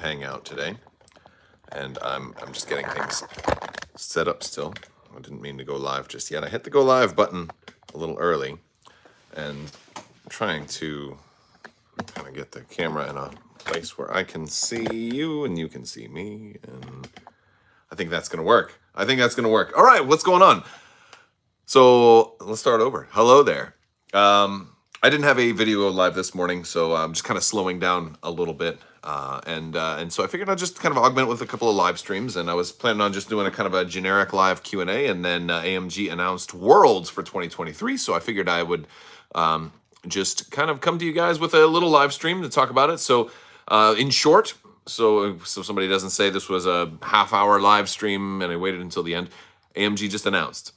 hangout today, and I'm just getting things set up still. I didn't mean to go live just yet. I hit the go live button a little early, and I'm trying to kind of get the camera in a place where I can see you and you can see me, and I think that's gonna work. I think that's gonna work. All right, what's going on? So let's start over. Hello there. I didn't have a video live this morning, so I'm just kind of slowing down a little bit. And so I figured I'd just kind of augment with a couple of live streams, and I was planning on just doing a kind of a generic live Q&A, and then AMG announced Worlds for 2023, so I figured I would just kind of come to you guys with a little live stream to talk about it. So in short, so somebody doesn't say this was a half-hour live stream and I waited until the end, AMG just announced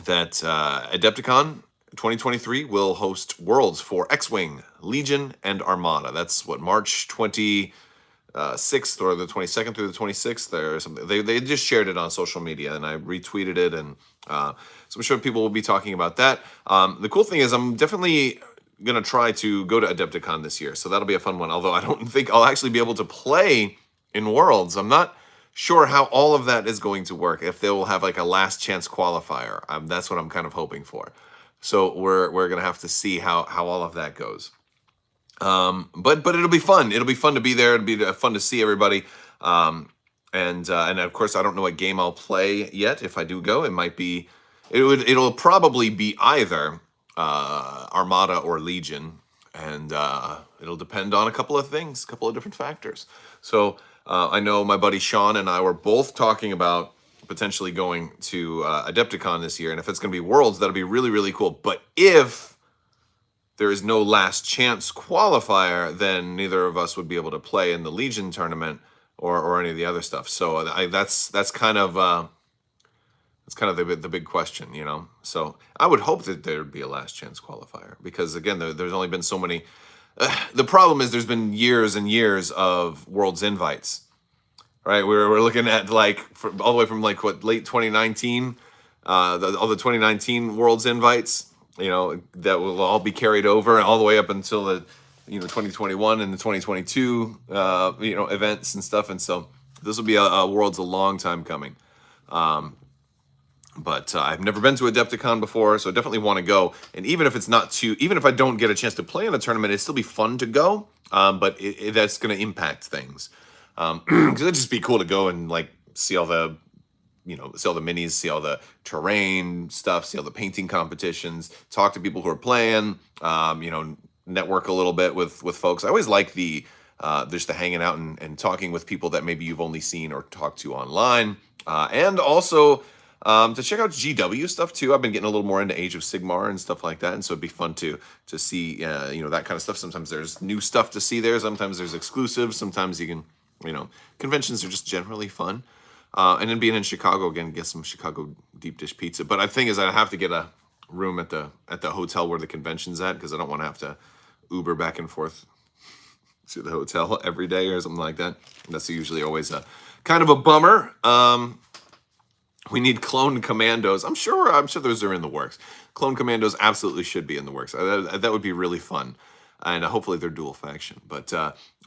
that Adepticon 2023 will host Worlds for X-Wing, Legion, and Armada. That's what, March 26th or the 22nd through the 26th or something. They just shared it on social media, and I retweeted it, and so I'm sure people will be talking about that. The cool thing is I'm definitely going to try to go to Adepticon this year, so that'll be a fun one, although I don't think I'll actually be able to play in Worlds. I'm not sure how all of that is going to work, if they will have like a last chance qualifier. That's what I'm kind of hoping for. So we're gonna have to see how all of that goes. But it'll be fun. It'll be fun to be there. It'll be fun to see everybody. And of course I don't know what game I'll play yet. If I do go, it'll probably be either Armada or Legion, and it'll depend on a couple of things, a couple of different factors. So I know my buddy Sean and I were both talking about potentially going to Adepticon this year, and if it's going to be Worlds, that'll be really, really cool. But if there is no last chance qualifier, then neither of us would be able to play in the Legion tournament or any of the other stuff. So that's kind of the big question, you know. So I would hope that there would be a last chance qualifier, because again, there's only been so many. The problem is there's been years and years of Worlds invites. Right, we're looking at like all the way from like what, late 2019, all the 2019 Worlds invites, you know, that will all be carried over all the way up until the 2021 and the 2022 events and stuff, and so this will be a Worlds a long time coming. But I've never been to Adepticon before, so I definitely want to go. And even if I don't get a chance to play in the tournament, it'd still be fun to go. But that's going to impact things. Because it'd just be cool to go and like see all the minis, see all the terrain stuff, see all the painting competitions, talk to people who are playing, network a little bit with folks. I always like just the hanging out and talking with people that maybe you've only seen or talked to online, and also to check out GW stuff too. I've been getting a little more into Age of Sigmar and stuff like that, and so it'd be fun to see that kind of stuff. Sometimes there's new stuff to see there. Sometimes there's exclusives. Sometimes you can. Conventions are just generally fun. And then being in Chicago again, get some Chicago deep dish pizza. But I think is I have to get a room at the hotel where the convention's at, because I don't want to have to Uber back and forth to the hotel every day or something like that. That's usually always a kind of a bummer. We need clone commandos. I'm sure those are in the works. Clone commandos absolutely should be in the works. That would be really fun. And hopefully they're dual faction. But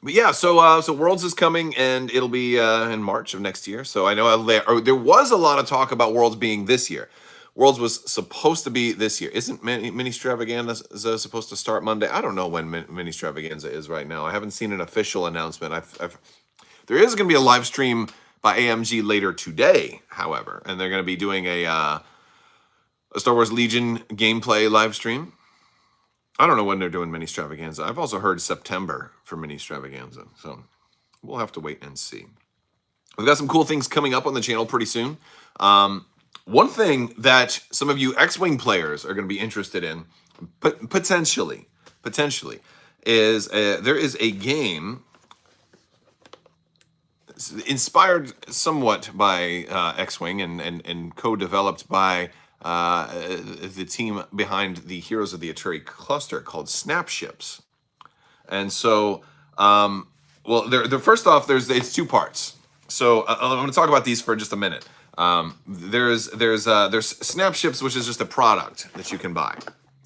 yeah, so Worlds is coming, and it'll be in March of next year. So I know there was a lot of talk about Worlds being this year. Worlds was supposed to be this year. Isn't Mini Stravaganza supposed to start Monday? I don't know when Mini Stravaganza is right now. I haven't seen an official announcement. There is going to be a live stream by AMG later today, however, and they're going to be doing a Star Wars Legion gameplay live stream. I don't know when they're doing Mini Stravaganza. I've also heard September for Mini Stravaganza, so we'll have to wait and see. We've got some cool things coming up on the channel pretty soon. One thing that some of you X-Wing players are going to be interested in, potentially, is there is a game inspired somewhat by X-Wing and co-developed by the team behind the Heroes of the Aturi cluster, called Snapships. And so, first off, it's two parts. So I'm going to talk about these for just a minute. There's Snapships, which is just a product that you can buy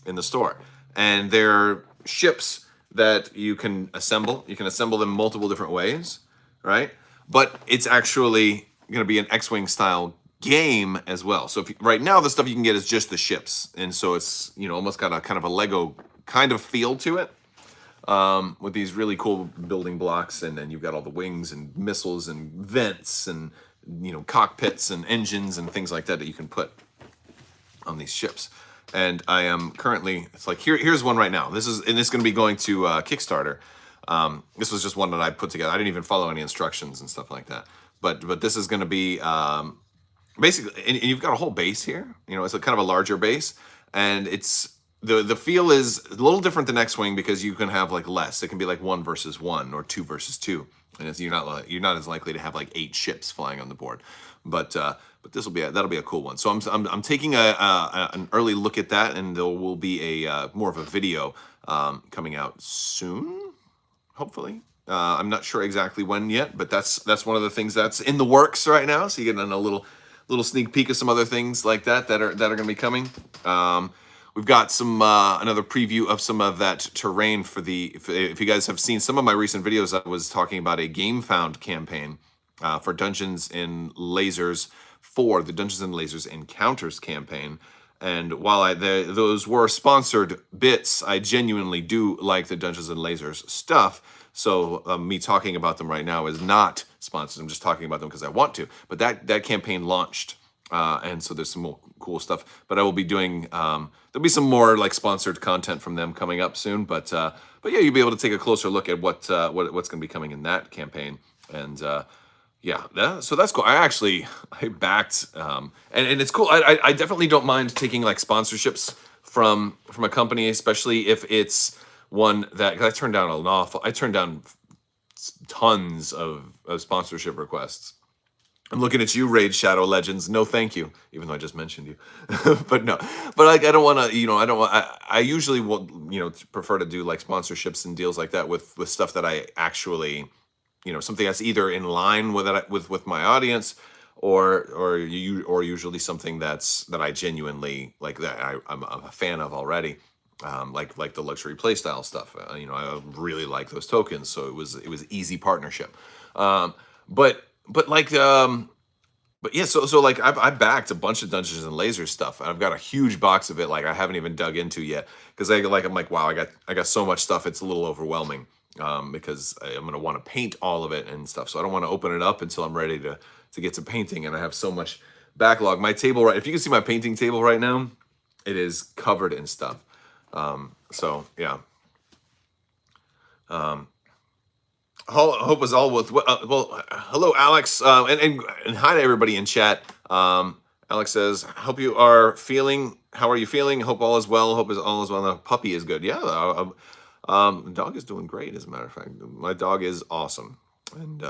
in the store, and they're ships that you can assemble. You can assemble them multiple different ways. right? But it's actually going to be an X-Wing style game as well. So right now the stuff you can get is just the ships, and so it's, you know, almost got a kind of a Lego kind of feel to it, with these really cool building blocks, and then you've got all the wings and missiles and vents and, you know, cockpits and engines and things like that that you can put on these ships. And I am currently, it's like here's one right now. This is going to be going to Kickstarter. This was just one that I put together. I didn't even follow any instructions and stuff like that. But this is going to be basically, and you've got a whole base here. You know, it's a kind of a larger base, and it's the feel is a little different than X-Wing because you can have like less. It can be like 1 versus 1 or 2 versus 2, and you're not as likely to have like 8 ships flying on the board. But this will be that'll be a cool one. So I'm taking an early look at that, and there will be a more of a video coming out soon, hopefully. I'm not sure exactly when yet, but that's one of the things that's in the works right now. So you get a little sneak peek of some other things like that are going to be coming. We've got some another preview of some of that terrain for if you guys have seen some of my recent videos, I was talking about a GameFound campaign for Dungeons and Lasers, for the Dungeons and Lasers Encounters campaign. And while those were sponsored bits, I genuinely do like the Dungeons and Lasers stuff. So me talking about them right now is not sponsored. I'm just talking about them because I want to. But that campaign launched, and so there's some more cool stuff. But I will be doing there'll be some more like sponsored content from them coming up soon. But yeah, you'll be able to take a closer look at what's going to be coming in that campaign. And yeah, so that's cool. I backed, and it's cool. I definitely don't mind taking like sponsorships from a company, especially if it's one that, 'cause I turned down tons of sponsorship requests. I'm looking at you, Raid Shadow Legends. No, thank you. Even though I just mentioned you, but no. But like, I don't want to. You know, I don't want. I usually will. You know, prefer to do like sponsorships and deals like that with stuff that I actually, you know, something that's either in line with my audience, or usually something that I genuinely like, that I'm a fan of already. Like the luxury playstyle stuff. You know, I really like those tokens, so it was easy partnership. But yeah, so like I backed a bunch of Dungeons and Lasers stuff. I've got a huge box of it, like I haven't even dug into yet, because I'm like, wow, I got so much stuff, it's a little overwhelming. Because I'm gonna want to paint all of it and stuff, so I don't want to open it up until I'm ready to get to painting, and I have so much backlog. My table, if you can see my painting table right now, it is covered in stuff. So yeah. Hope was all with well. Hello, Alex, and hi to everybody in chat. Alex says, "Hope you are feeling. How are you feeling? Hope all is well. Hope all is well. The puppy is good. Yeah, the dog is doing great. As a matter of fact, my dog is awesome, and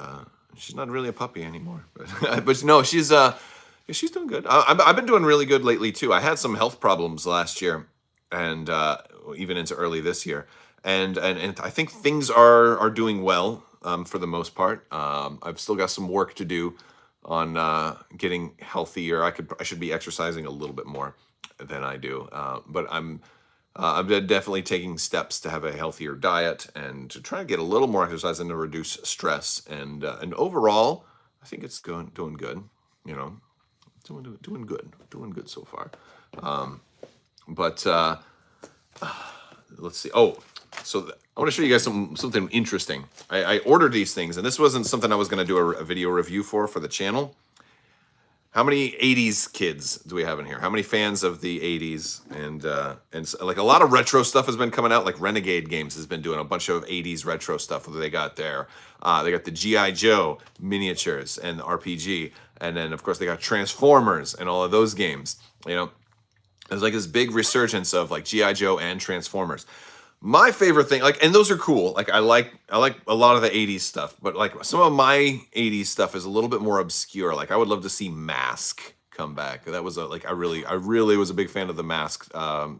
she's not really a puppy anymore. But no, she's doing good. I've been doing really good lately too. I had some health problems last year, and even into early this year, and I think things are doing well, for the most part. I've still got some work to do on getting healthier. I should be exercising a little bit more than I do, but I'm definitely taking steps to have a healthier diet and to try to get a little more exercise and to reduce stress. And overall, I think it's doing good. You know, doing good so far. But let's see. Oh, so I want to show you guys something interesting. I ordered these things, and this wasn't something I was going to do a video review for the channel. How many 80s kids do we have in here? How many fans of the 80s? And so, like, a lot of retro stuff has been coming out. Like Renegade Games has been doing a bunch of 80s retro stuff that they got there. They got the G.I. Joe miniatures and the RPG. And then, of course, they got Transformers and all of those games. You know, there's like this big resurgence of like G.I. Joe and Transformers. My favorite thing, like, and those are cool. Like, I like a lot of the 80s stuff, but like some of my 80s stuff is a little bit more obscure. Like, I would love to see Mask come back. That was I really was a big fan of the Mask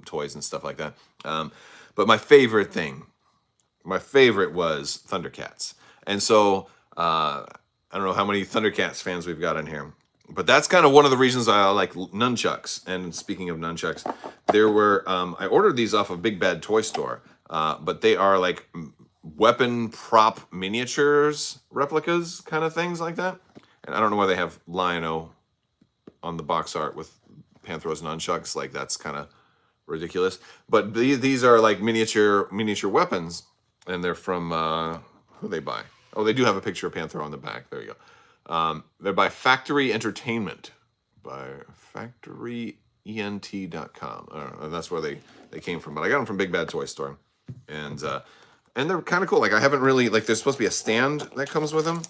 toys and stuff like that. But my favorite was Thundercats. And so I don't know how many Thundercats fans we've got in here, but that's kind of one of the reasons I like nunchucks. And speaking of nunchucks, there were I ordered these off of Big Bad Toy Store, but they are like weapon prop miniatures, replicas, kind of things like that. And I don't know why they have Lion-O on the box art with Panthros nunchucks. Like, that's kind of ridiculous. But these are like miniature weapons, and they're from who they buy. Oh, they do have a picture of Panthro on the back. There you go. They're by Factory Entertainment, by factoryent.com. That's where they came from. But I got them from Big Bad Toy Store, and they're kind of cool. Like, I haven't really, like, there's supposed to be a stand that comes with them.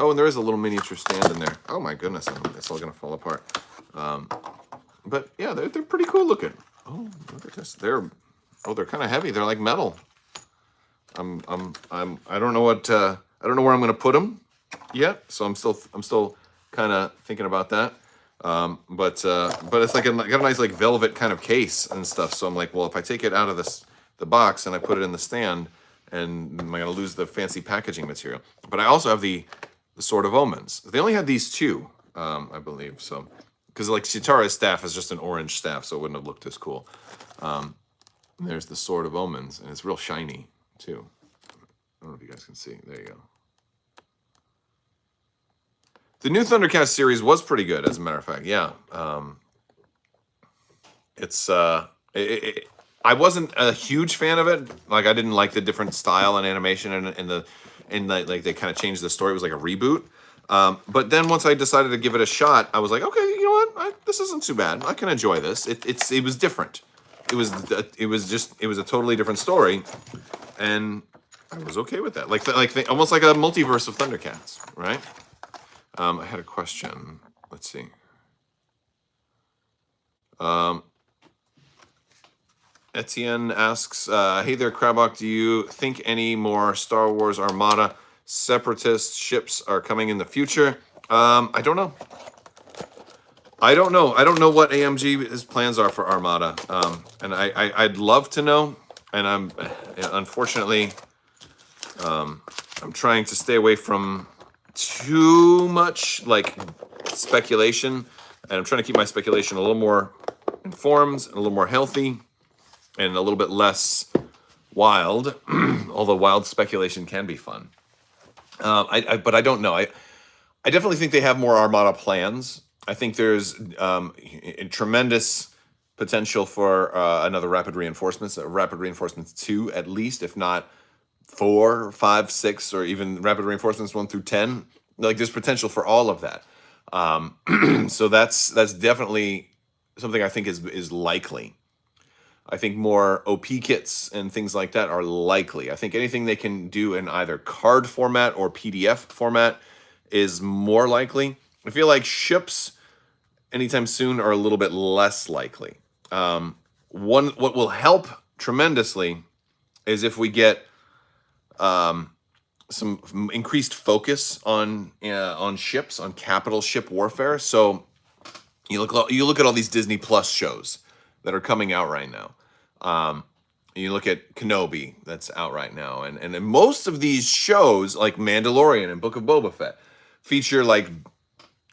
Oh, and there is a little miniature stand in there. Oh my goodness, it's all gonna fall apart. But yeah, they're pretty cool looking. Oh, look at this. They're kind of heavy. They're like metal. I don't know what I don't know where I'm gonna put them yet. So I'm still kind of thinking about that. But it's like got a nice like velvet kind of case and stuff. So I'm like, well, if I take it out of the box and I put it in the stand, and am I gonna lose the fancy packaging material? But I also have the Sword of Omens. They only had these two, I believe. So, because like Chitara's staff is just an orange staff, so it wouldn't have looked as cool. There's the Sword of Omens, and it's real shiny too. I don't know if you guys can see. There you go. The new Thundercats series was pretty good, as a matter of fact. Yeah, I wasn't a huge fan of it. Like, I didn't like the different style and animation, and like they kind of changed the story. It was like a reboot. But then once I decided to give it a shot, I was like, okay, you know what? This isn't too bad. I can enjoy this. It was different. It was a totally different story, and I was okay with that. Almost like a multiverse of Thundercats, right? I had a question. Let's see. Etienne asks, hey there, Crabbok, do you think any more Star Wars Armada Separatist ships are coming in the future? I don't know. I don't know what AMG's plans are for Armada. And I'd love to know. And unfortunately, I'm trying to stay away from too much like speculation. And I'm trying to keep my speculation a little more informed and a little more healthy, and a little bit less wild, although wild speculation can be fun. But I don't know. I definitely think they have more Armada plans. I think there's tremendous potential for another Rapid Reinforcements, Rapid Reinforcements 2 at least, if not 4, 5, 6, or even Rapid Reinforcements 1 through 10. Like, there's potential for all of that. So that's definitely something I think is likely. I think more OP kits and things like that are likely. I think anything they can do in either card format or PDF format is more likely. I feel like ships anytime soon are a little bit less likely. What will help tremendously is if we get some increased focus on ships, on capital ship warfare. So you look at all these Disney Plus shows that are coming out right now. You look at Kenobi that's out right now, and most of these shows, like Mandalorian and Book of Boba Fett, feature like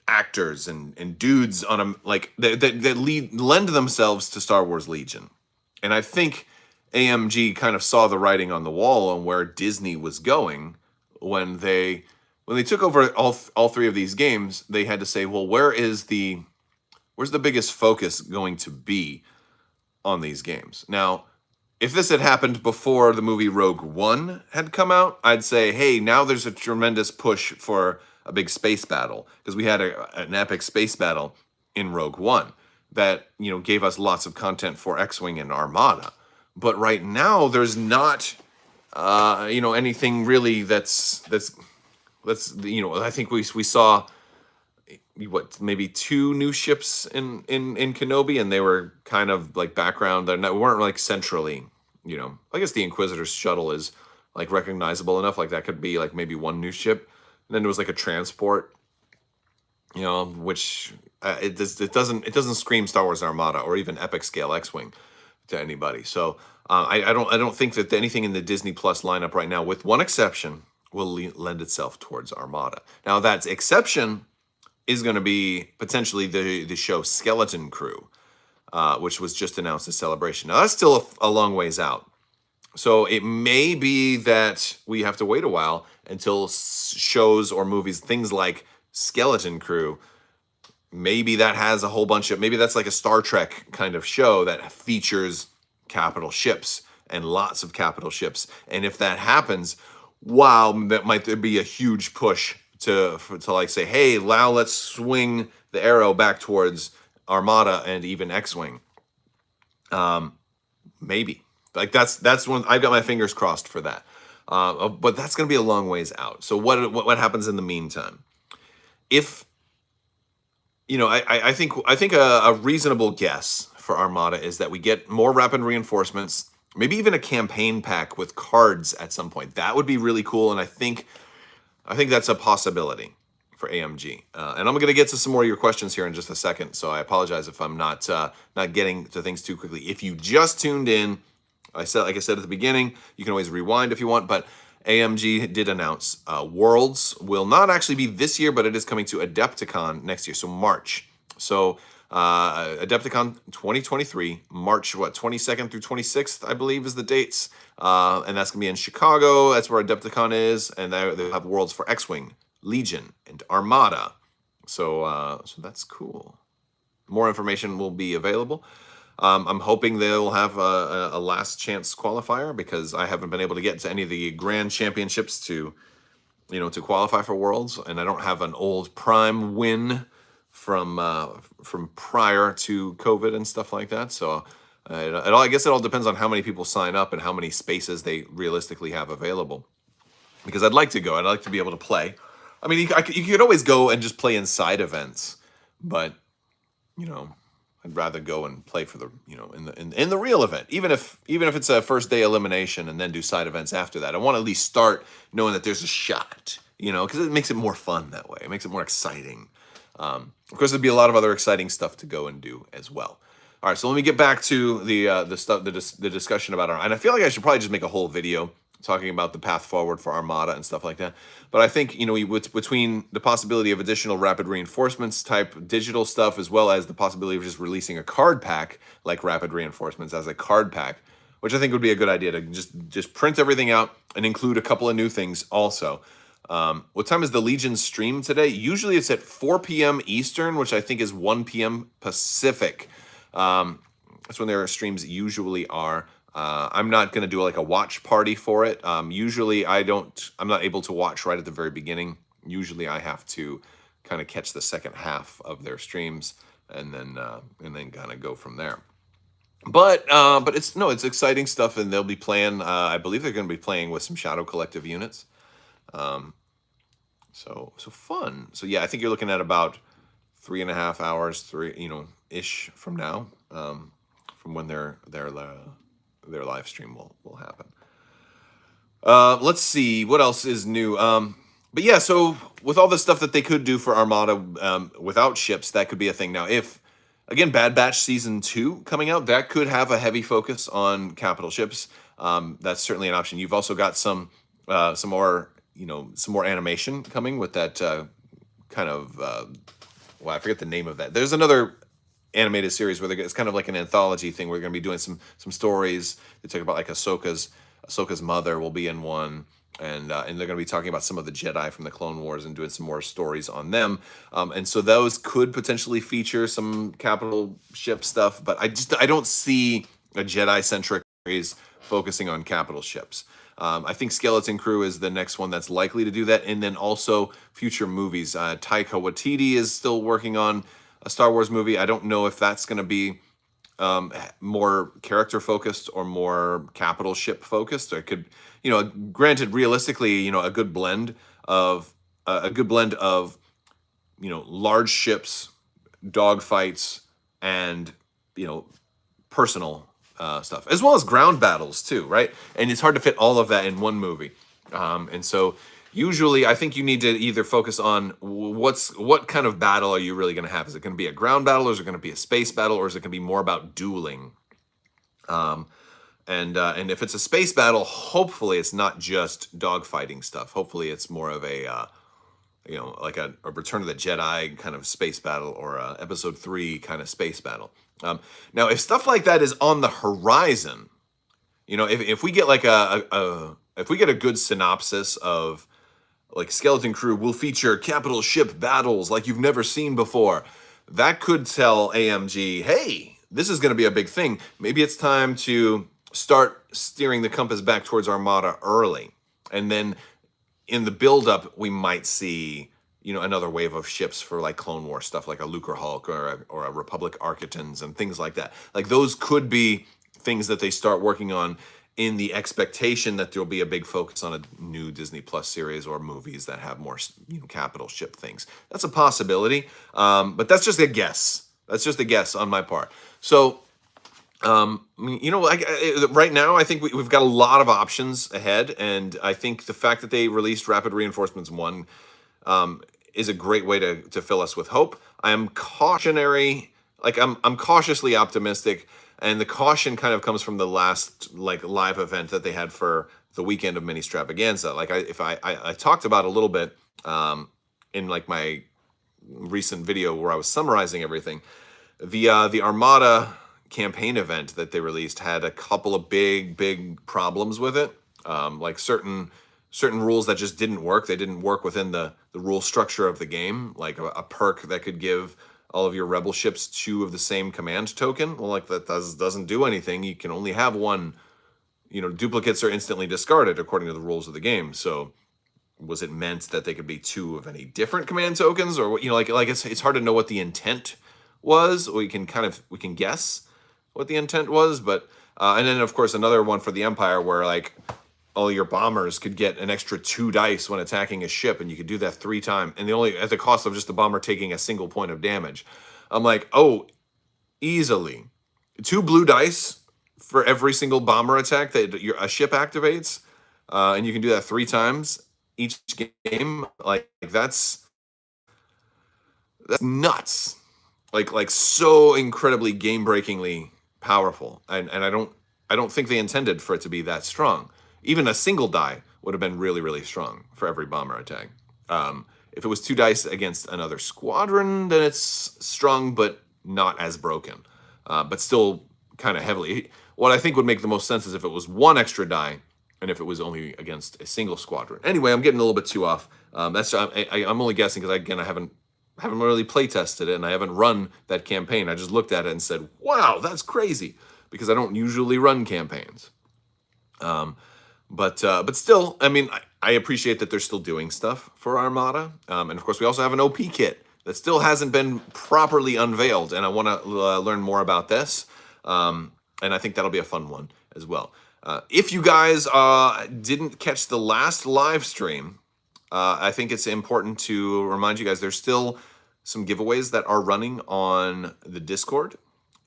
actors and dudes on a like that lend themselves to Star Wars Legion. And I think AMG kind of saw the writing on the wall on where Disney was going when they took over all three of these games. They had to say, well, where's the biggest focus going to be on these games? Now, if this had happened before the movie Rogue One had come out, I'd say, hey, now there's a tremendous push for a big space battle, because we had an epic space battle in Rogue One that, gave us lots of content for X-Wing and Armada. But right now, there's not, anything really that's I think we saw maybe 2 new ships in Kenobi, and they were kind of like background. They weren't like centrally, I guess the Inquisitor's shuttle is like recognizable enough, like that could be like maybe 1 new ship. And then there was like a transport, which it doesn't scream Star Wars Armada or even epic scale X-Wing to anybody. So I don't think that anything in the Disney Plus lineup right now, with one exception, will lend itself towards Armada. Now, that exception is going to be potentially the show Skeleton Crew, which was just announced at Celebration. Now, that's still a long ways out. So it may be that we have to wait a while until shows or movies, things like Skeleton Crew, maybe that has a whole bunch of, maybe that's like a Star Trek kind of show that features capital ships and lots of capital ships. And if that happens, wow, that might be a huge push to like say, hey, now let's swing the arrow back towards Armada and even X-Wing. Maybe. Like that's one, I've got my fingers crossed for that. But that's going to be a long ways out. So what happens in the meantime? If I think a reasonable guess for Armada is that we get more rapid reinforcements, maybe even a campaign pack with cards at some point. That would be really cool, and I think that's a possibility for AMG. And I'm going to get to some more of your questions here in just a second. So I apologize if I'm not getting to things too quickly. If you just tuned in, like I said at the beginning, you can always rewind if you want, but AMG did announce Worlds will not actually be this year, but it is coming to Adepticon next year, so March. So Adepticon 2023, March 22nd through 26th, I believe, is the dates, and that's gonna be in Chicago. That's where Adepticon is, and they have Worlds for X-Wing, Legion, and Armada. So that's cool. More information will be available. I'm hoping they'll have a last chance qualifier, because I haven't been able to get to any of the grand championships to qualify for Worlds, and I don't have an old Prime win from prior to COVID and stuff like that. So I guess it all depends on how many people sign up and how many spaces they realistically have available. Because I'd like to go. I'd like to be able to play. I mean, you could always go and just play in side events, but I'd rather go and play for the in the real event, even if it's a first day elimination and then do side events after that. I want to at least start knowing that there's a shot, because it makes it more fun that way. It makes it more exciting. Of course, there'd be a lot of other exciting stuff to go and do as well. All right, so let me get back to the discussion about and I feel like I should probably just make a whole video talking about the path forward for Armada and stuff like that. But I think, between the possibility of additional rapid reinforcements type digital stuff, as well as the possibility of just releasing a card pack like rapid reinforcements as a card pack, which I think would be a good idea to just print everything out and include a couple of new things also. What time is the Legion stream today? Usually it's at 4 p.m. Eastern, which I think is 1 p.m. Pacific. That's when their streams usually are. I'm not going to do like a watch party for it. Usually I'm not able to watch right at the very beginning. Usually I have to kind of catch the second half of their streams and then kind of go from there. But it's exciting stuff, and they'll be playing, I believe they're going to be playing with some Shadow Collective units. So fun. So yeah, I think you're looking at about 3.5 hours, ish from now, from when their live stream will happen. Let's see what else is new. But yeah, so with all the stuff that they could do for Armada without ships, that could be a thing. Now, if again Bad Batch Season 2 coming out, that could have a heavy focus on capital ships. That's certainly an option. You've also got some more animation coming with that kind of I forget the name of that. There's another animated series where it's kind of like an anthology thing. We're going to be doing some stories. They talk about like Ahsoka's mother will be in one, and they're going to be talking about some of the Jedi from the Clone Wars and doing some more stories on them. And so those could potentially feature some capital ship stuff, but I don't see a Jedi-centric series focusing on capital ships. I think Skeleton Crew is the next one that's likely to do that, and then also future movies. Taika Waititi is still working on a Star Wars movie. I don't know if that's going to be more character focused or more capital ship focused. Or it could, granted, realistically, a good blend of large ships, dogfights, and personal stuff, as well as ground battles too, right? And it's hard to fit all of that in one movie, and so. Usually, I think you need to either focus on what kind of battle are you really going to have? Is it going to be a ground battle, or is it going to be a space battle, or is it going to be more about dueling? And if it's a space battle, hopefully it's not just dogfighting stuff. Hopefully it's more of a like a Return of the Jedi kind of space battle, or a Episode 3 kind of space battle. Now, if stuff like that is on the horizon, You know, if we get like if we get a good synopsis of like Skeleton Crew will feature capital ship battles like you've never seen before, that could tell AMG, hey, this is going to be a big thing. Maybe it's time to start steering the compass back towards Armada early. And then in the build-up, we might see, you know, another wave of ships for like Clone War stuff, like a Lucre Hulk or a Republic Architons and things like that. Like those could be things that they start working on in the expectation that there'll be a big focus on a new Disney Plus series or movies that have more, you know, capital ship things. That's a possibility, but that's just a guess. That's just a guess on my part. So, you know, right now, I think we've got a lot of options ahead, and I think the fact that they released Rapid Reinforcements 1 is a great way to fill us with hope. I am cautionary, like I'm cautiously optimistic. And the caution kind of comes from the last like live event that they had for the weekend of Mini Stravaganza. Like I talked about a little bit in like my recent video where I was summarizing everything. The Armada campaign event that they released had a couple of big problems with it. Like certain rules that just didn't work. They didn't work within the rule structure of the game. Like a perk that could give all of your rebel ships 2 of the same command token. Well, like that doesn't do anything. You can only have 1. You know, duplicates are instantly discarded according to the rules of the game. So was it meant that they could be 2 of any different command tokens, or you know, like it's hard to know what the intent was. We can guess what the intent was, but and then of course another one for the Empire where like all your bombers could get an extra 2 dice when attacking a ship, and you could do that 3 times, and only at the cost of just the bomber taking a single point of damage. I'm like, oh, easily 2 blue dice for every single bomber attack that a ship activates, and you can do that 3 times each game. Like that's nuts. Like so incredibly game-breakingly powerful, and I don't think they intended for it to be that strong. Even a single die would have been really strong for every bomber attack. If it was 2 dice against another squadron, then it's strong, but not as broken. But still kind of heavily. What I think would make the most sense is if it was 1 extra die, and if it was only against a single squadron. Anyway, I'm getting a little bit too off. I'm only guessing because again I haven't really play tested it, and I haven't run that campaign. I just looked at it and said, "Wow, that's crazy," because I don't usually run campaigns. But still, I mean, I appreciate that they're still doing stuff for Armada. And of course, we also have an OP kit that still hasn't been properly unveiled, and I want to learn more about this. And I think that'll be a fun one as well. If you guys didn't catch the last live stream, I think it's important to remind you guys there's still some giveaways that are running on the Discord.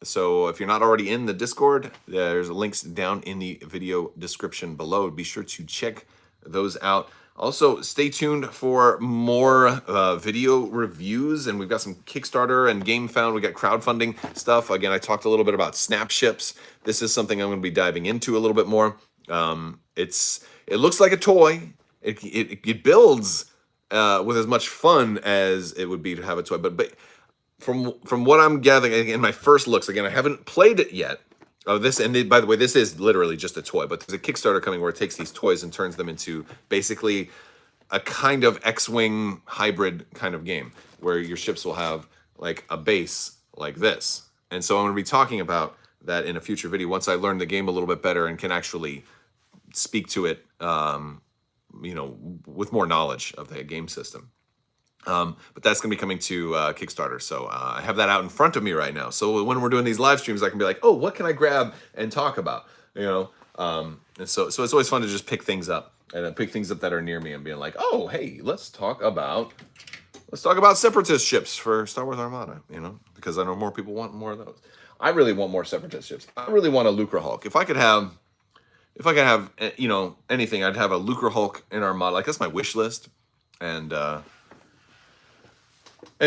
So if you're not already in the Discord, there's links down in the video description below. Be sure to check those out. Also, stay tuned for more video reviews, and we've got some Kickstarter and GameFound. We got crowdfunding stuff. Again, I talked a little bit about Snapships. This is something I'm going to be diving into a little bit more. It looks like a toy. It builds with as much fun as it would be to have a toy, but from what I'm gathering in my first looks, again, I haven't played it yet. By the way, this is literally just a toy, but there's a Kickstarter coming where it takes these toys and turns them into basically a kind of X-Wing hybrid kind of game where your ships will have like a base like this. And so I'm going to be talking about that in a future video once I learn the game a little bit better and can actually speak to it, you know, with more knowledge of the game system. But that's going to be coming to Kickstarter. So I have that out in front of me right now. So when we're doing these live streams, I can be like, oh, what can I grab and talk about? You know, and so it's always fun to just pick things up and pick things up that are near me and being like, oh, hey, let's talk about Separatist ships for Star Wars Armada, you know, because I know more people want more of those. I really want more Separatist ships. I really want a Lucre Hulk. If I could have, you know, anything, I'd have a Lucre Hulk in Armada. Like, that's my wish list. And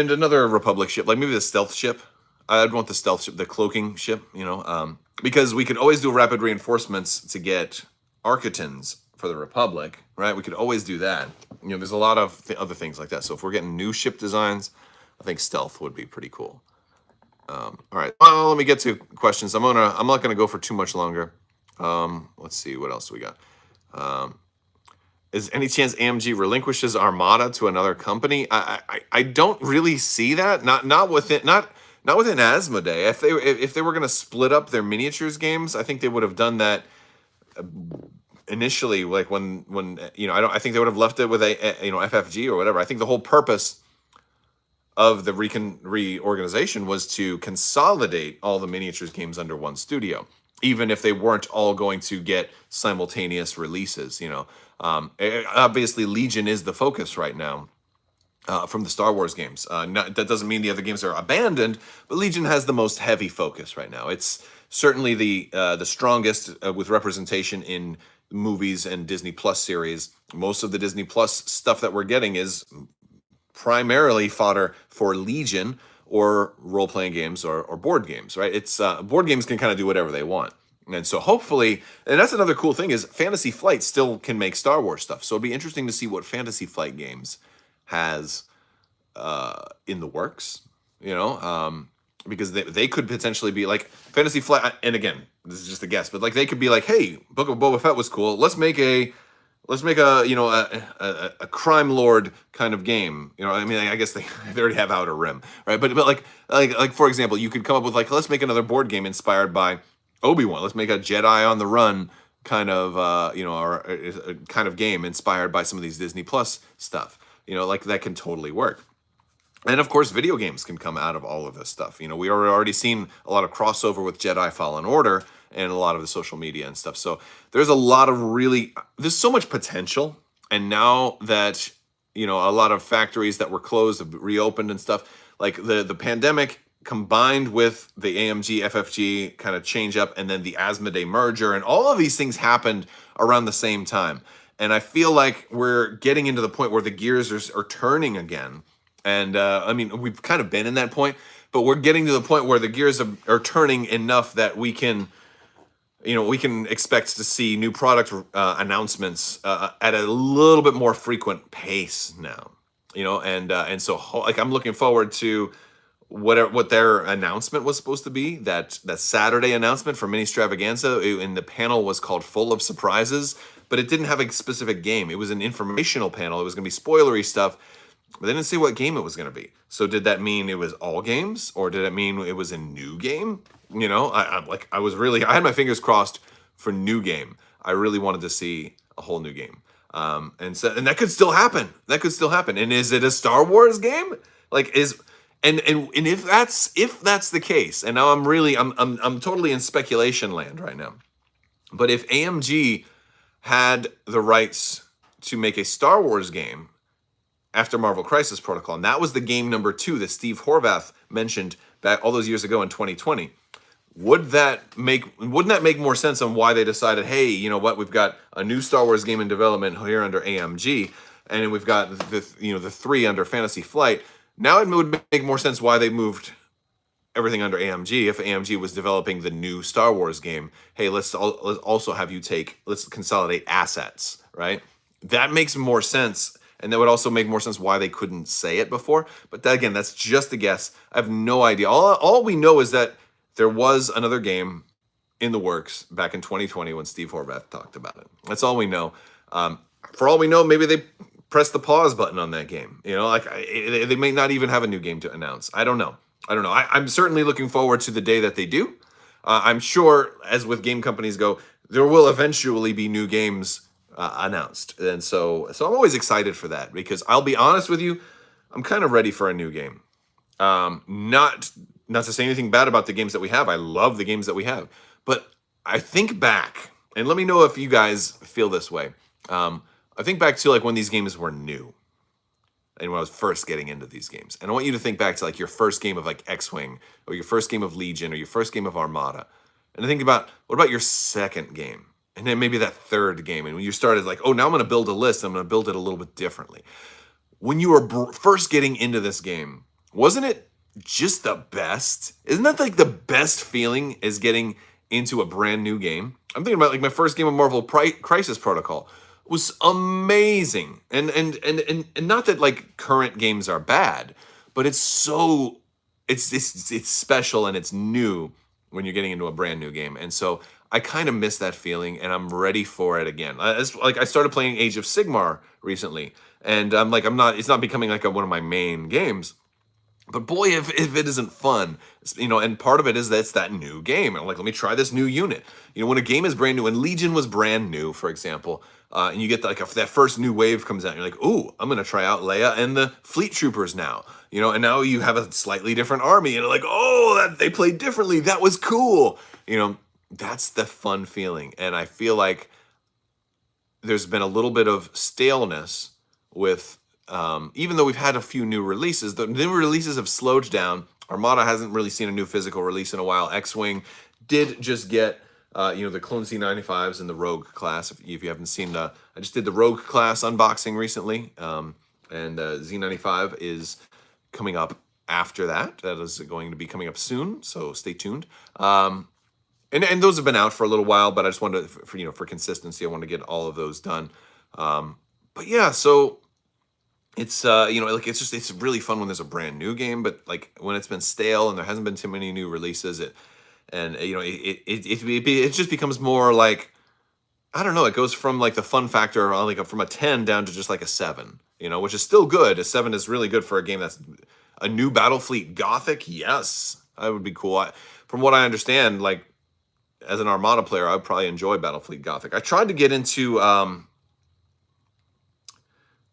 another Republic ship, like maybe the stealth ship. I'd want the stealth ship, the cloaking ship, you know, because we could always do rapid reinforcements to get Architons for the Republic, right? We could always do that. You know, there's a lot of other things like that. So if we're getting new ship designs, I think stealth would be pretty cool. All right, well, let me get to questions. I'm not gonna go for too much longer. Let's see, what else do we got? Is any chance AMG relinquishes Armada to another company? I don't really see that. Not within Asmodee. If they were going to split up their miniatures games, I think they would have done that initially. Like when I think they would have left it with a FFG or whatever. I think the whole purpose of the reorganization was to consolidate all the miniatures games under one studio, even if they weren't all going to get simultaneous releases. Obviously Legion is the focus right now from the Star Wars games. That doesn't mean the other games are abandoned, but Legion has the most heavy focus right now. It's certainly the strongest with representation in movies and Disney Plus series. Most of the Disney Plus stuff that we're getting is primarily fodder for Legion or role-playing games or board games, right? It's board games can kind of do whatever they want. And so hopefully, and that's another cool thing, is Fantasy Flight still can make Star Wars stuff. So it'd be interesting to see what Fantasy Flight games has in the works, because they could potentially be like Fantasy Flight. And again, this is just a guess, but like they could be like, hey, Book of Boba Fett was cool. Let's make a crime lord kind of game. I guess they already have Outer Rim, right? But like for example, you could come up with like, let's make another board game inspired by Obi-Wan. Let's make a Jedi on the Run kind of or a kind of game inspired by some of these Disney Plus stuff. Like that can totally work. And of course, video games can come out of all of this stuff. We are already seen a lot of crossover with Jedi Fallen Order and a lot of the social media and stuff. So there's there's so much potential. And now that, a lot of factories that were closed have reopened and stuff, like the pandemic combined with the AMG FFG kind of change up and then the Asmodee merger and all of these things happened around the same time. And I feel like we're getting into the point where the gears are turning again. And we've kind of been in that point, but we're getting to the point where the gears are turning enough that we can expect to see new product announcements at a little bit more frequent pace now. And so like I'm looking forward to what their announcement was supposed to be, that Saturday announcement for Mini Stravaganza, and the panel was called Full of Surprises, but it didn't have a specific game. It was an informational panel. It was going to be spoilery stuff, but they didn't say what game it was going to be. So did that mean it was all games, or did it mean it was a new game? I had my fingers crossed for new game. I really wanted to see a whole new game. And that could still happen. And is it a Star Wars game? And if that's the case, and now I'm totally in speculation land right now. But if AMG had the rights to make a Star Wars game after Marvel Crisis Protocol, and that was the game number 2 that Steve Horvath mentioned back all those years ago in 2020, wouldn't that make more sense on why they decided, hey, you know what, we've got a new Star Wars game in development here under AMG, and we've got the 3 under Fantasy Flight. Now it would make more sense why they moved everything under AMG if AMG was developing the new Star Wars game. Hey, let's also have you let's consolidate assets, right? That makes more sense, and that would also make more sense why they couldn't say it before. But again, that's just a guess. I have no idea. All we know is that there was another game in the works back in 2020 when Steve Horvath talked about it. That's all we know. For all we know, maybe they press the pause button on that game. They may not even have a new game to announce. I don't know. I'm certainly looking forward to the day that they do. I'm sure, as with game companies go, there will eventually be new games announced. And so I'm always excited for that, because I'll be honest with you, I'm kind of ready for a new game. Not to say anything bad about the games that we have. I love the games that we have. But I think back, and let me know if you guys feel this way. I think back to like when these games were new and when I was first getting into these games. And I want you to think back to like your first game of like X-Wing, or your first game of Legion, or your first game of Armada. And think about, what about your second game? And then maybe that third game. And when you started like, oh, now I'm going to build a list. I'm going to build it a little bit differently. When you were first getting into this game, wasn't it just the best? Isn't that like the best feeling, is getting into a brand new game? I'm thinking about like my first game of Marvel Crisis Protocol. Was amazing, and not that like current games are bad, but it's special and it's new when you're getting into a brand new game. And so I kind of miss that feeling, and I'm ready for it again. It's like I started playing Age of Sigmar recently, and I'm like, it's not becoming like one of my main games. But boy, if it isn't fun, and part of it is that it's that new game. I'm like, let me try this new unit. When a game is brand new, and Legion was brand new, for example, and you get that first new wave comes out, and you're like, ooh, I'm gonna try out Leia and the Fleet Troopers now. And now you have a slightly different army, and like, oh, they played differently. That was cool. That's the fun feeling, and I feel like there's been a little bit of staleness with. Even though we've had a few new releases, the new releases have slowed down. Armada hasn't really seen a new physical release in a while. X-Wing did just get, the Clone Z95s and the Rogue class. If you haven't seen I just did the Rogue class unboxing recently, and Z95 is coming up after that. That is going to be coming up soon, so stay tuned. And those have been out for a little while, but I just wanted to, for consistency, I want to get all of those done. But yeah, so. It's it's really fun when there's a brand new game, but like when it's been stale and there hasn't been too many new releases, it just becomes more like, I don't know, it goes from like the fun factor like from a 10 down to just like a 7, which is still good. A 7 is really good for a game that's a new Battlefleet Gothic. Yes, that would be cool. From what I understand, like as an Armada player, I'd probably enjoy Battlefleet Gothic. I tried to get into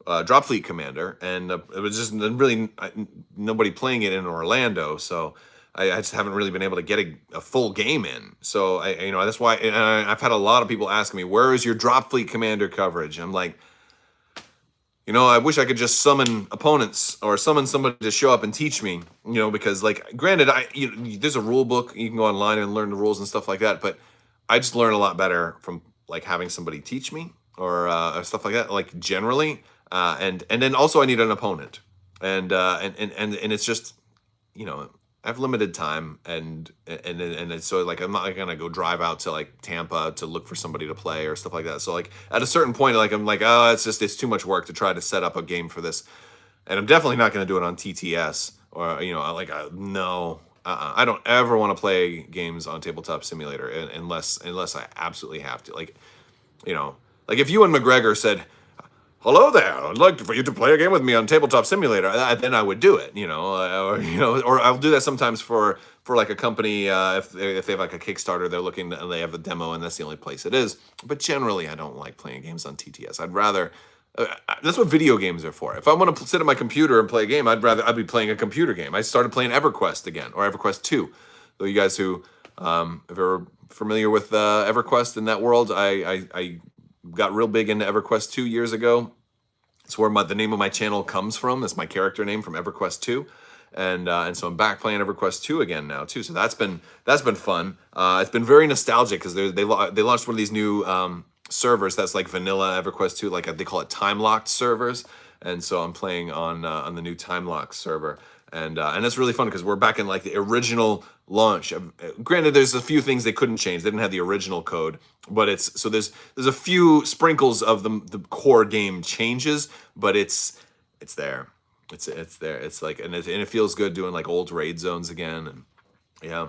Dropfleet Commander, and it was just really nobody playing it in Orlando, so I just haven't really been able to get a full game in. So that's why I've had a lot of people asking me, where is your Dropfleet Commander coverage? I'm like, I wish I could just summon opponents or summon somebody to show up and teach me, because like, granted, there's a rule book, you can go online and learn the rules and stuff like that, but I just learn a lot better from like having somebody teach me or stuff like that, like generally. And then also I need an opponent, and it's just, I have limited time, and it's so like I'm not gonna go drive out to like Tampa to look for somebody to play or stuff like that. So like at a certain point, like I'm like, oh, it's too much work to try to set up a game for this, and I'm definitely not gonna do it on TTS or no. I don't ever want to play games on Tabletop Simulator unless I absolutely have to. Like if Ewan McGregor said, hello there, I'd like for you to play a game with me on Tabletop Simulator, then I would do it, or I'll do that sometimes for like a company, if they have like a Kickstarter, they're looking and they have a demo and that's the only place it is. But generally, I don't like playing games on TTS. I'd rather, that's what video games are for. If I want to sit at my computer and play a game, I'd be playing a computer game. I started playing EverQuest again, or EverQuest 2. So you guys who, if you're familiar with EverQuest in that world, I got real big into EverQuest 2 years ago. It's where the name of my channel comes from. It's my character name from EverQuest 2, and so I'm back playing EverQuest 2 again now too. So that's been fun. It's been very nostalgic because they launched one of these new servers that's like vanilla EverQuest 2, like they call it time locked servers, and so I'm playing on the new time locked server. And it's really fun because we're back in like the original launch. Granted, there's a few things they couldn't change. They didn't have the original code, but there's a few sprinkles of the core game changes, but it's there. It's there. It's like and it feels good doing like old raid zones again, and yeah,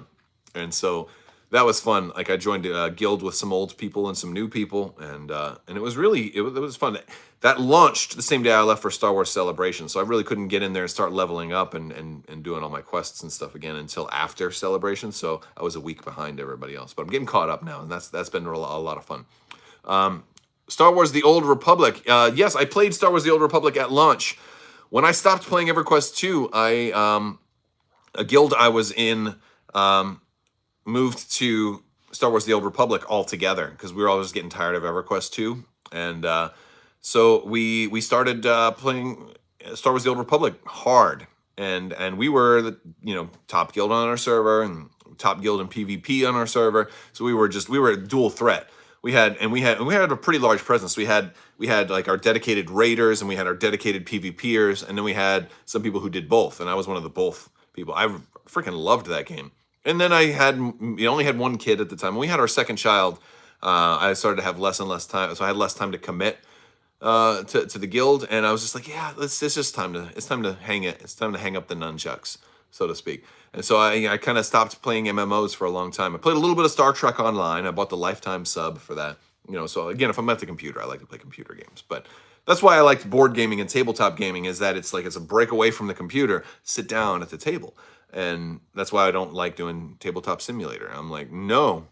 and so that was fun. Like I joined a guild with some old people and some new people, and it was really it was fun. That launched the same day I left for Star Wars Celebration, so I really couldn't get in there and start leveling up and doing all my quests and stuff again until after Celebration. So I was a week behind everybody else, but I'm getting caught up now, and that's been a lot of fun. Star Wars: The Old Republic. Yes, I played Star Wars: The Old Republic at launch. When I stopped playing EverQuest 2, a guild I was in moved to Star Wars: The Old Republic altogether because we were all just getting tired of EverQuest 2, and so we started playing Star Wars: The Old Republic hard, and we were the top guild on our server and top guild in PvP on our server. So we were a dual threat. We had a pretty large presence. We had like our dedicated raiders and we had our dedicated PvPers, and then we had some people who did both, and I was one of the both people. I freaking loved that game. And then we only had one kid at the time. When we had our second child, I started to have less and less time, so I had less time to commit to the guild, and I was just like, yeah, it's time to hang it. It's time to hang up the nunchucks. so to speak. And so I kind of stopped playing MMOs for a long time. I played a little bit of Star Trek Online. I bought the lifetime sub for that. So again, if I'm at the computer, I like to play computer games. But that's why I liked board gaming and tabletop gaming, is that it's a break away from the computer, sit down at the table. And that's why I don't like doing Tabletop Simulator. I'm like, no.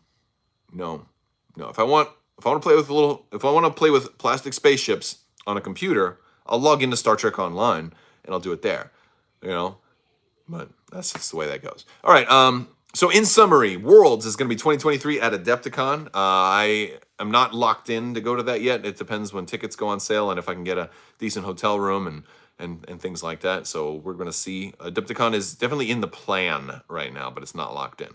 If I want to play with plastic spaceships on a computer, I'll log into Star Trek Online and I'll do it there. But that's just the way that goes. All right. So in summary, Worlds is going to be 2023 at Adepticon. I am not locked in to go to that yet. It depends when tickets go on sale and if I can get a decent hotel room and things like that. So we're going to see. Adepticon is definitely in the plan right now, but it's not locked in.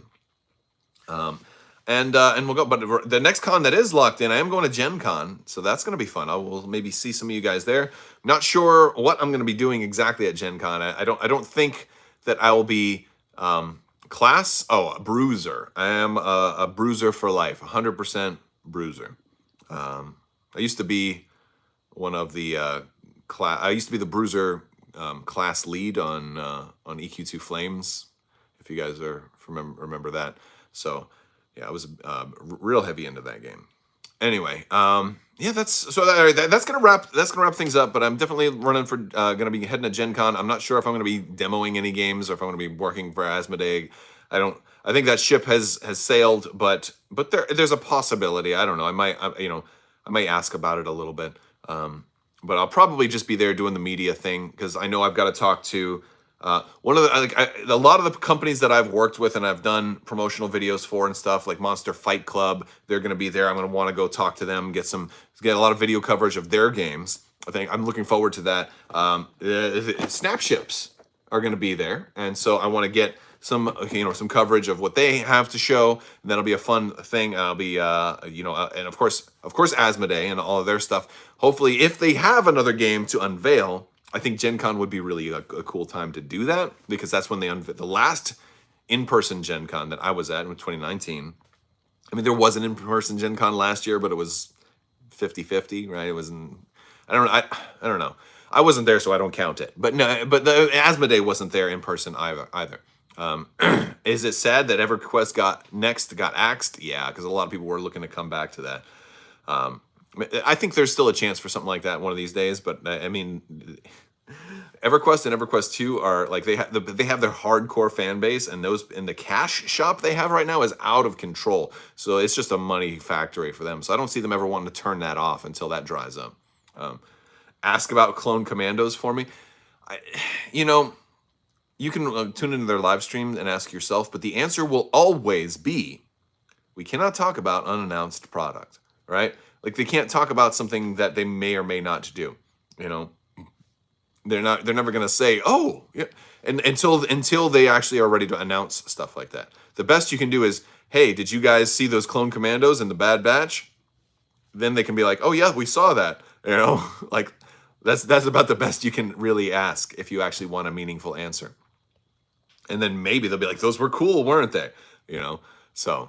And we'll go. But the next con that is locked in, I am going to Gen Con, so that's going to be fun. I will maybe see some of you guys there. Not sure what I'm going to be doing exactly at Gen Con. I don't think that I will be class. Oh, a bruiser. I am a bruiser for life. 100% bruiser. I used to be one of the class. I used to be the bruiser class lead on EQ2 Flames. If you guys remember that. So yeah, I was real heavy into that game. Anyway, yeah, that's gonna wrap things up. But I'm definitely running for gonna be heading to Gen Con. I'm not sure if I'm gonna be demoing any games or if I'm gonna be working for Asmodee. I think that ship has sailed, but there's a possibility. I don't know. I might ask about it a little bit. But I'll probably just be there doing the media thing because I know I've got to talk to one of the a lot of the companies that I've worked with and I've done promotional videos for and stuff, like Monster Fight Club. They're going to be there. I'm going to want to go talk to them, get a lot of video coverage of their games. I think I'm looking forward to that. Snapships are going to be there, and so I want to get some coverage of what they have to show. And that'll be a fun thing. I'll be and of course Asmodee and all of their stuff. Hopefully, if they have another game to unveil, I think Gen Con would be really a cool time to do that, because that's when they the last in-person Gen Con that I was at in 2019. I mean, there was an in-person Gen Con last year, but it was 50-50, right? It wasn't. I don't know. I wasn't there, so I don't count it. But no, but the Asmodee wasn't there in person either. Is it sad that EverQuest got axed? Yeah, because a lot of people were looking to come back to that. I think there's still a chance for something like that one of these days, but I mean, EverQuest and EverQuest 2 are like they have their hardcore fan base, and the cash shop they have right now is out of control. So it's just a money factory for them. So I don't see them ever wanting to turn that off until that dries up. Ask about Clone Commandos for me. You can tune into their live stream and ask yourself, but the answer will always be, we cannot talk about unannounced product, right? Like they can't talk about something that they may or may not do. They're never going to say, oh, yeah, and until they actually are ready to announce stuff like that. The best you can do is, hey, did you guys see those Clone Commandos in the Bad Batch? Then they can be like, oh yeah, we saw that. Like that's about the best you can really ask if you actually want a meaningful answer. And then maybe they'll be like, those were cool, weren't they? So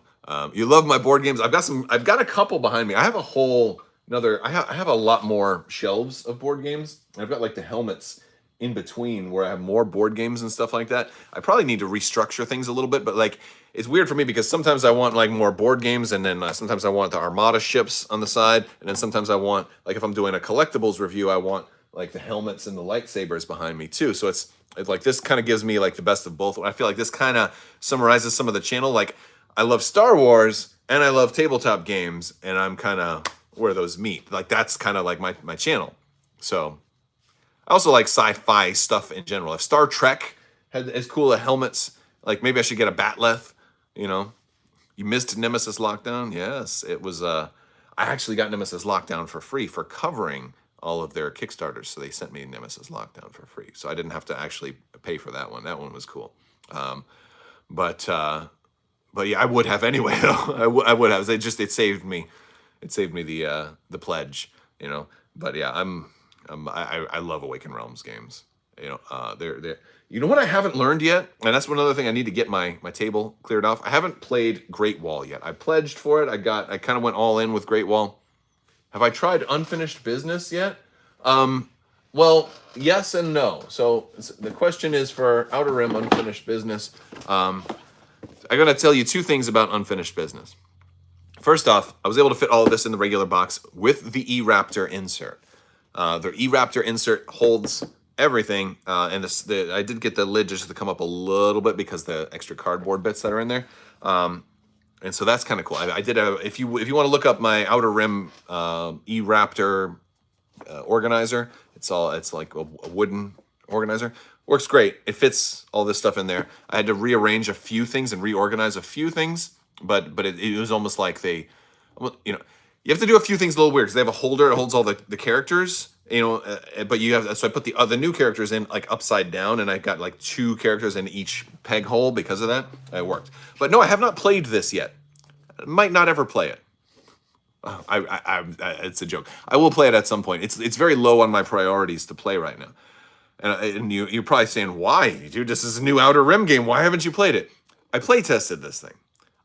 you love my board games. I've got a couple behind me. I have I have a lot more shelves of board games. I've got like the helmets in between where I have more board games and stuff like that. I probably need to restructure things a little bit, but like it's weird for me because sometimes I want like more board games, and then sometimes I want the Armada ships on the side, and then sometimes I want, like if I'm doing a collectibles review, I want like the helmets and the lightsabers behind me too. So it's like this kind of gives me like the best of both. I feel like this kind of summarizes some of the channel. Like I love Star Wars and I love tabletop games, and I'm kind of where those meet. Like that's kind of like my channel. So I also like sci-fi stuff in general. If Star Trek had as cool a helmets, like maybe I should get a Batleth. You missed Nemesis Lockdown. Yes, it was. I actually got Nemesis Lockdown for free for covering all of their Kickstarters. So they sent me Nemesis Lockdown for free. So I didn't have to actually pay for that one. That one was cool. But yeah, I would have anyway. Though I would have. It saved me. It saved me the pledge. But yeah, I love Awaken Realms games. They're you know what I haven't learned yet, and that's one other thing I need to get my table cleared off. I haven't played Great Wall yet. I pledged for it. I kind of went all in with Great Wall. Have I tried Unfinished Business yet? Well, yes and no. So the question is for Outer Rim Unfinished Business. I'm going to tell you two things about Unfinished Business. First off, I was able to fit all of this in the regular box with the E-Raptor insert. The E-Raptor insert holds everything, and I did get the lid just to come up a little bit because the extra cardboard bits that are in there. And so that's kind of cool. I did if you want to look up my Outer Rim E-Raptor organizer, it's like a wooden organizer. Works great. It fits all this stuff in there. I had to rearrange a few things and reorganize a few things, but it was almost like you have to do a few things a little weird because they have a holder that holds all the characters, but you have, so I put the new characters in like upside down, and I got like 2 characters in each peg hole because of that. It worked. But no, I have not played this yet. I might not ever play it. It's a joke. I will play it at some point. It's very low on my priorities to play right now. And you're probably saying, why? Dude, this is a new Outer Rim game. Why haven't you played it? I play tested this thing.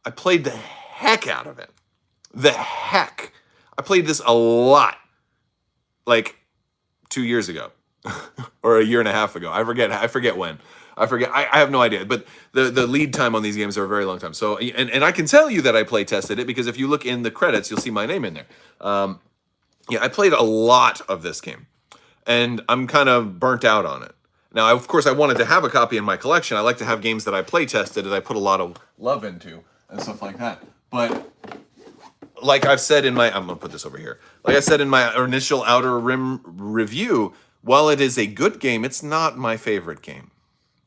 I played the heck out of it. The heck. I played this a lot. Like 2 years ago. Or a year and a half ago. I forget when. I have no idea. But the lead time on these games are a very long time. So and I can tell you that I play tested it because if you look in the credits, you'll see my name in there. I played a lot of this game. And I'm kind of burnt out on it. Now, of course, I wanted to have a copy in my collection. I like to have games that I play tested that I put a lot of love into and stuff like that. But like I've said I'm going to put this over here. Like I said in my initial Outer Rim review, while it is a good game, it's not my favorite game.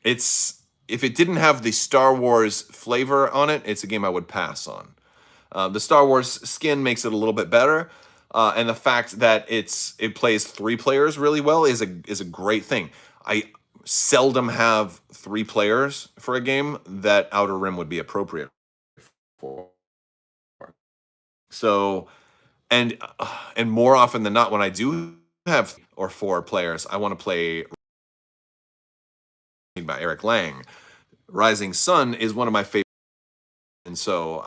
If it didn't have the Star Wars flavor on it, it's a game I would pass on. The Star Wars skin makes it a little bit better. And the fact that it plays 3 players really well is a great thing. I seldom have 3 players for a game that Outer Rim would be appropriate for. So, and more often than not, when I do have 3 or 4 players, I want to play by Eric Lang. Rising Sun is one of my favorite. And so,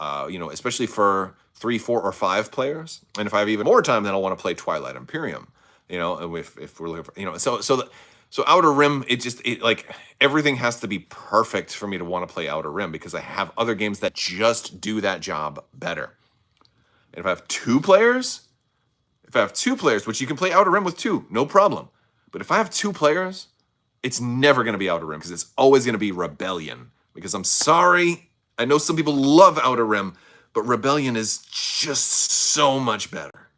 especially for 3, 4, or 5 players, and if I have even more time, then I'll want to play Twilight Imperium. If we're looking for, so Outer Rim, like everything has to be perfect for me to want to play Outer Rim because I have other games that just do that job better. And if I have 2 players, which you can play Outer Rim with 2, no problem. But if I have 2 players, it's never going to be Outer Rim because it's always going to be Rebellion. Because I'm sorry, I know some people love Outer Rim, but Rebellion is just so much better.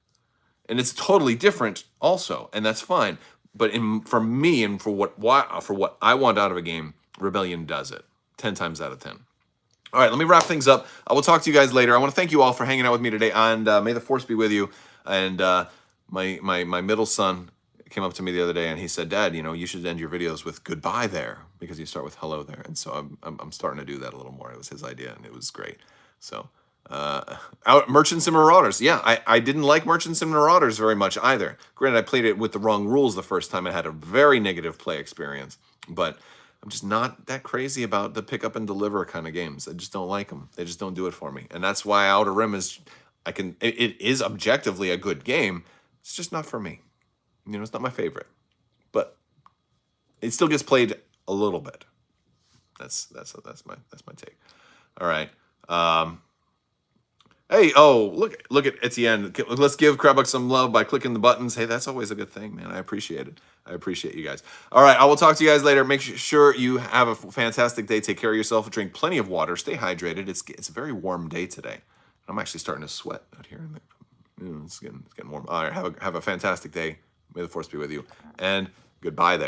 And it's totally different also, and that's fine. But for me and for what I want out of a game, Rebellion does it 10 times out of 10. All right, let me wrap things up. I will talk to you guys later. I want to thank you all for hanging out with me today, and may the Force be with you. And my middle son came up to me the other day and he said, Dad, you should end your videos with goodbye there because you start with hello there. And so I'm starting to do that a little more. It was his idea and it was great. So Merchants and Marauders. Yeah, I didn't like Merchants and Marauders very much either. Granted, I played it with the wrong rules the first time. I had a very negative play experience, but I'm just not that crazy about the pick up and deliver kind of games. I just don't like them. They just don't do it for me. And that's why Outer Rim it is objectively a good game. It's just not for me. It's not my favorite, but it still gets played a little bit. That's my take. All right. Hey, look at Etienne. Let's give Crabbok some love by clicking the buttons. Hey, that's always a good thing, man. I appreciate it. I appreciate you guys. All right, I will talk to you guys later. Make sure you have a fantastic day. Take care of yourself. Drink plenty of water. Stay hydrated. It's a very warm day today. I'm actually starting to sweat out here. It's getting warm. All right, have a fantastic day. May the Force be with you. And goodbye there.